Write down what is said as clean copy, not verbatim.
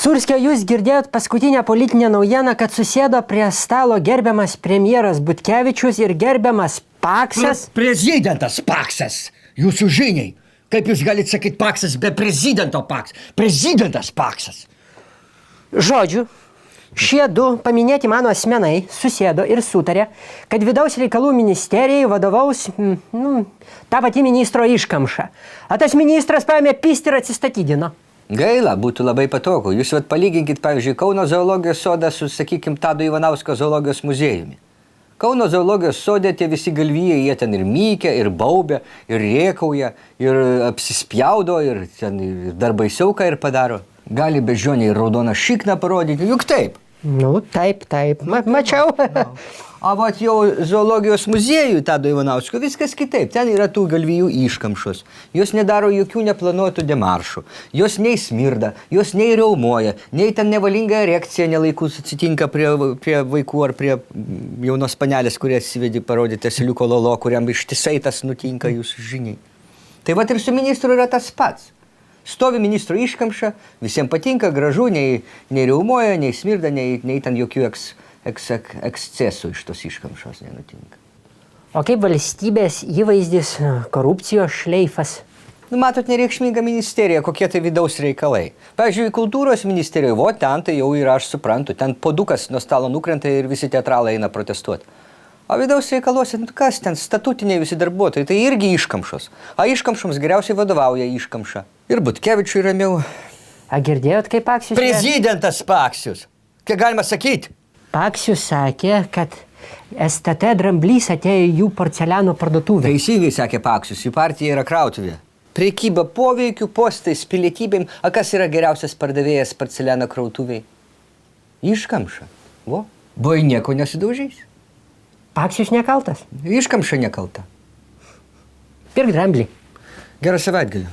Surskio, jūs girdėjot paskutinę politinę naujieną, kad susėdo prie stalo gerbiamas premjeras Butkevičius ir gerbiamas Paksas? Prezidentas Paksas, jūsų žiniai. Kaip jūs galite sakyti Paksas be prezidento Paksas? Prezidentas Paksas. Žodžiu, šie du paminėti mano asmenai susėdo ir sutarė, kad vidaus reikalų ministerijai vadovaus ta pati ministro iškamša. O tas ministras paėmė pist ir atsistatydino. Gaila, būtų labai patogu. Jūs palyginkit, pavyzdžiui, Kauno zoologijos sodą su, sakykim, Tado Ivanausko zoologijos muziejumi. Kauno zoologijos sode tie visi galvijai, jie ten ir mykia, ir baubia, ir rėkauja, ir apsispjaudo, ir ten ir dar baisiau ką ir padaro. Gali beždžionė ir raudoną šikną parodyti, juk taip. Nu, taip, mačiau. O vat jau zoologijos muziejui Tado Ivanausko viskas kitaip. Ten yra tų galvijų iškamšos. Jos nedaro jokių neplanuotų demaršų. Jos nei smirda, jos nei riaumoja, nei ten nevalinga erekcija nelaikus atsitinka prie vaikų ar prie jaunos panelės, kurie atsivedi parodyti asiliuko lolo, kuriam ištisai tas nutinka jūsų žiniai. Tai vat ir su ministru yra tas pats. Stovi ministro iškamša, visiems patinka, gražu, nei riaumoja, nei smirda, nei ten jokių ekscesų iš tos iškamšos nenutinka. O kaip valstybės įvaizdis, korupcijos šleifas? Nu, matot, nereikšminga ministerija, kokie tai vidaus reikalai. Pavyzdžiui, kultūros ministerijoje, vo ten tai jau yra, aš suprantu, ten puodukas nuo stalo nukrenta ir visi teatralai eina protestuoti. O vidaus reikaluose, kas ten, statutiniai visi darbuotojai, tai irgi iškamšos. O iškamšoms geriausiai vadovauja iškamša. Ir Butkevičiui ramiau. A girdėjot, kaip Paksius? Prezidentas Paksius. Kiek galima sakyti? Paksius sakė, kad STT Dramblys atėjo į jų porceliano parduotuvę. Teisingai sakė Paksius, jų partija yra krautuvė. Prekyba poveikiu, postais, pilietybėm. A kas yra geriausias pardavėjas porceliano krautuviai? Iškamša. Vo. Buvai nieko nesidaužys. Paksius nekaltas. Iškamša nekalta. Pirk Dramblį. Gerą savaitgalį.